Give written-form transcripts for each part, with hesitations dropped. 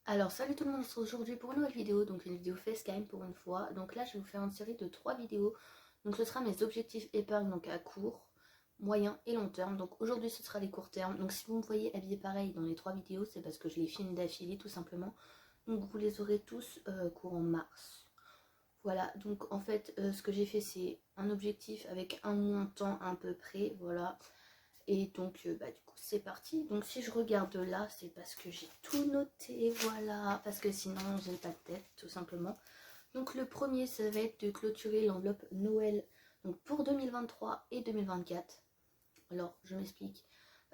Alors salut tout le monde, on se retrouve aujourd'hui pour une nouvelle vidéo, donc une vidéo facecam pour une fois. Donc là je vais vous faire une série de 3 vidéos. Donc ce sera mes objectifs épargne donc à court, moyen et long terme. Donc aujourd'hui ce sera les courts termes. Donc si vous me voyez habillé pareil dans les 3 vidéos, c'est parce que je les filme d'affilée tout simplement. Donc vous les aurez tous courant mars. Voilà, donc en fait ce que j'ai fait c'est un objectif avec un montant à peu près, voilà. Et donc, du coup, c'est parti. Donc, si je regarde là, c'est parce que j'ai tout noté, voilà. Parce que sinon, j'ai pas de tête, tout simplement. Donc, le premier, ça va être de clôturer l'enveloppe Noël donc pour 2023 et 2024. Alors, je m'explique.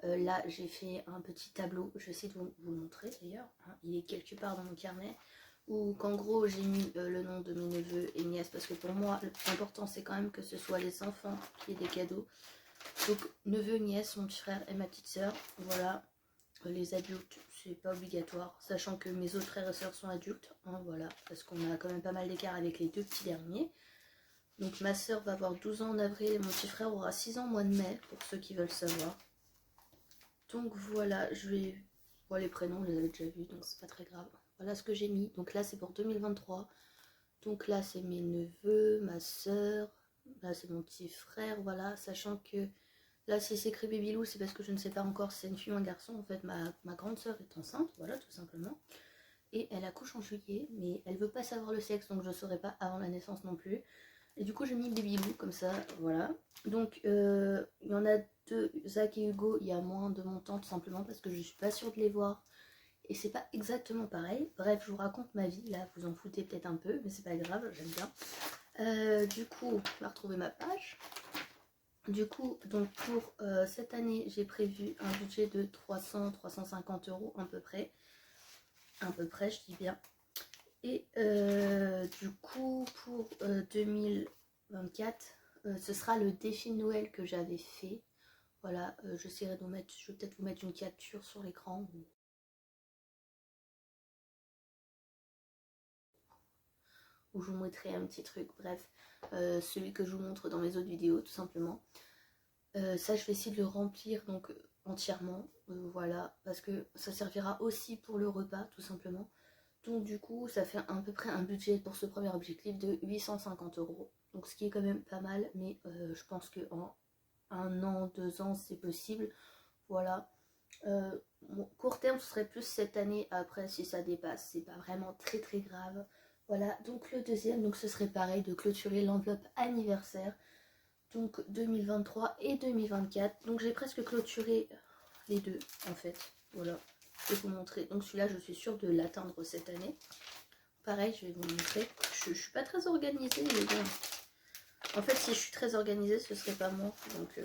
Là, j'ai fait un petit tableau. Je vais essayer de vous le montrer d'ailleurs, hein. Il est quelque part dans mon carnet. Où qu'en gros, j'ai mis le nom de mes neveux et nièces. Parce que pour moi, l'important, c'est quand même que ce soit les enfants qui aient des cadeaux. Donc, neveu, nièce, mon petit frère et ma petite soeur, voilà. Les adultes, c'est pas obligatoire, sachant que mes autres frères et sœurs sont adultes, hein, voilà, parce qu'on a quand même pas mal d'écart avec les deux petits derniers. Donc, ma soeur va avoir 12 ans en avril et mon petit frère aura 6 ans au mois de mai, pour ceux qui veulent savoir. Donc, voilà, je vais. Bon, les prénoms, je les avais déjà vus, donc c'est pas très grave. Voilà ce que j'ai mis. Donc, là, c'est pour 2023. Donc, là, c'est mes neveux, ma soeur, là, c'est mon petit frère, voilà, sachant que. Là, si c'est écrit Babylou, c'est parce que je ne sais pas encore si c'est une fille ou un garçon. En fait, ma grande sœur est enceinte, voilà, tout simplement. Et elle accouche en juillet, mais elle veut pas savoir le sexe, donc je ne saurai pas avant la naissance non plus. Et du coup, j'ai mis Babylou, comme ça, voilà. Donc, il y en a deux, Zach et Hugo, il y a moins de montant, tout simplement, parce que je suis pas sûre de les voir. Et c'est pas exactement pareil. Bref, je vous raconte ma vie, là, vous en foutez peut-être un peu, mais c'est pas grave, j'aime bien. Du coup, on va retrouver ma page. Du coup, donc pour cette année, j'ai prévu un budget de 300-350 euros à peu près. À peu près, je dis bien. Et du coup, pour 2024, ce sera le défi de Noël que j'avais fait. Voilà, j'essaierai de vous mettre, je vais peut-être vous mettre une capture sur l'écran. Où je vous mettrai un petit truc, bref, celui que je vous montre dans mes autres vidéos, tout simplement. Ça, je vais essayer de le remplir donc entièrement, voilà, parce que ça servira aussi pour le repas, tout simplement. Donc du coup, ça fait à peu près un budget pour ce premier objectif de 850 euros. Donc ce qui est quand même pas mal, mais je pense qu'en un an, 2 ans, c'est possible. Voilà. Court terme, ce serait plus cette année. Après, si ça dépasse, c'est pas vraiment très très grave. Voilà, donc le deuxième, donc ce serait pareil de clôturer l'enveloppe anniversaire. Donc 2023 et 2024. Donc j'ai presque clôturé les deux en fait. Voilà, je vais vous montrer. Donc celui-là, je suis sûre de l'atteindre cette année. Pareil, je vais vous montrer. Je suis pas très organisée, mais bon. En fait, si je suis très organisée, ce serait pas moi. Donc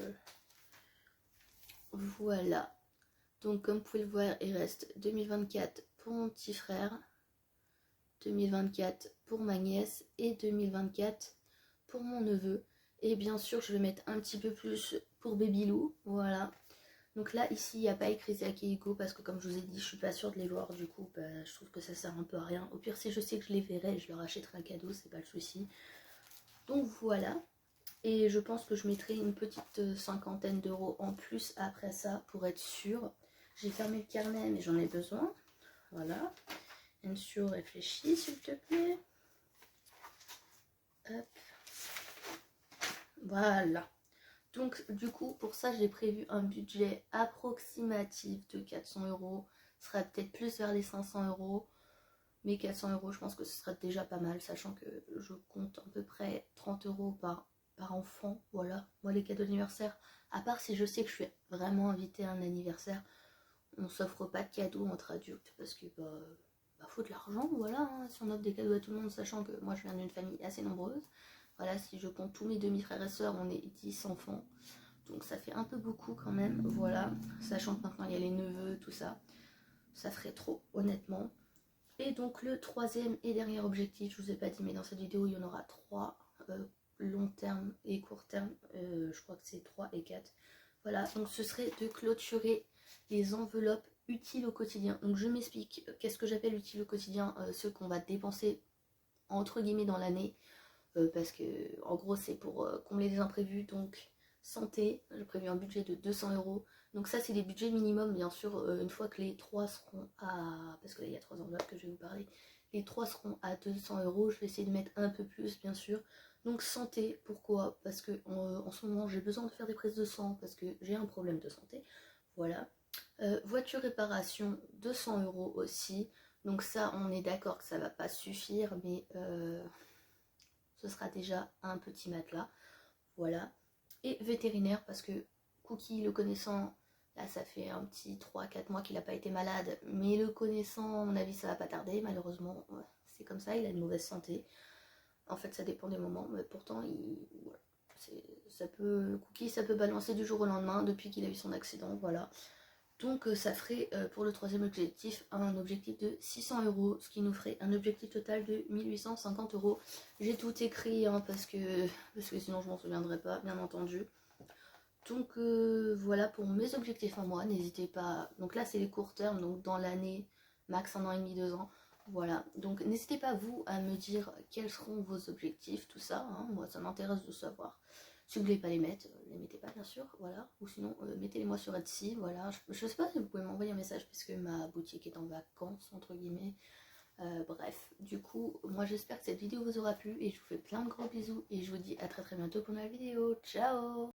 voilà. Donc comme vous pouvez le voir, il reste 2024 pour mon petit frère, 2024 pour ma nièce et 2024 pour mon neveu. Et bien sûr, je vais mettre un petit peu plus pour Babylou. Voilà. Donc là, ici, il n'y a pas écrit Zach et Hugo parce que comme je vous ai dit, je suis pas sûre de les voir. Du coup, je trouve que ça sert un peu à rien. Au pire, si je sais que je les verrai, je leur achèterai un cadeau, c'est pas le souci. Donc voilà. Et je pense que je mettrai une petite cinquantaine d'euros en plus après ça pour être sûre. J'ai fermé le carnet, mais j'en ai besoin. Voilà. Ensure, réfléchis, s'il te plaît. Hop. Voilà. Donc, du coup, pour ça, j'ai prévu un budget approximatif de 400 euros. Ce sera peut-être plus vers les 500 euros. Mais 400 euros, je pense que ce sera déjà pas mal, sachant que je compte à peu près 30 euros par enfant. Voilà. Moi, les cadeaux d'anniversaire, à part si je sais que je suis vraiment invitée à un anniversaire, on s'offre pas de cadeaux entre adultes parce que faut de l'argent, voilà, hein, si on offre des cadeaux à tout le monde, sachant que moi je viens d'une famille assez nombreuse. Voilà, si je compte tous mes demi-frères et sœurs, on est 10 enfants. Donc ça fait un peu beaucoup quand même, voilà. Sachant que maintenant il y a les neveux, tout ça. Ça ferait trop, honnêtement. Et donc le troisième et dernier objectif, je vous ai pas dit, mais dans cette vidéo, il y en aura 3, long terme et court terme. Je crois que c'est 3 et 4. Voilà, donc ce serait de clôturer les enveloppes utiles au quotidien. Donc je m'explique, qu'est-ce que j'appelle utile au quotidien, ceux qu'on va dépenser entre guillemets dans l'année, parce que en gros c'est pour combler les imprévus. Donc santé, j'ai prévu un budget de 200 euros, Donc ça c'est les budgets minimum bien sûr, une fois que les 3 seront à... Parce que là il y a 3 enveloppes que je vais vous parler. Les 3 seront à 200 euros, je vais essayer de mettre un peu plus bien sûr. Donc santé, pourquoi? Parce que en ce moment j'ai besoin de faire des prises de sang parce que j'ai un problème de santé. Voilà. Voiture réparation, 200 euros aussi. Donc ça on est d'accord que ça va pas suffire, mais ce sera déjà un petit matelas. Voilà. Et vétérinaire parce que Cookie le connaissant, là ça fait un petit 3-4 mois qu'il n'a pas été malade, mais le connaissant, à mon avis ça va pas tarder, malheureusement c'est comme ça, il a une mauvaise santé. En fait ça dépend des moments, mais pourtant voilà, Cookie ça peut balancer du jour au lendemain depuis qu'il a eu son accident, voilà. Donc ça ferait pour le troisième objectif un objectif de 600 euros, ce qui nous ferait un objectif total de 1850 euros. J'ai tout écrit hein, parce que sinon je m'en souviendrai pas, bien entendu. Donc voilà pour mes objectifs à moi, n'hésitez pas, donc là c'est les courts termes, donc dans l'année, max 1 an et demi, 2 ans, voilà, donc n'hésitez pas vous à me dire quels seront vos objectifs, tout ça, hein. Moi ça m'intéresse de savoir. Si vous voulez pas les mettre, les mettez pas bien sûr, voilà, ou sinon mettez-les moi sur Etsy, voilà, je sais pas si vous pouvez m'envoyer un message puisque ma boutique est en vacances, entre guillemets. Bref, du coup, moi j'espère que cette vidéo vous aura plu et je vous fais plein de gros bisous et je vous dis à très très bientôt pour une nouvelle vidéo, ciao.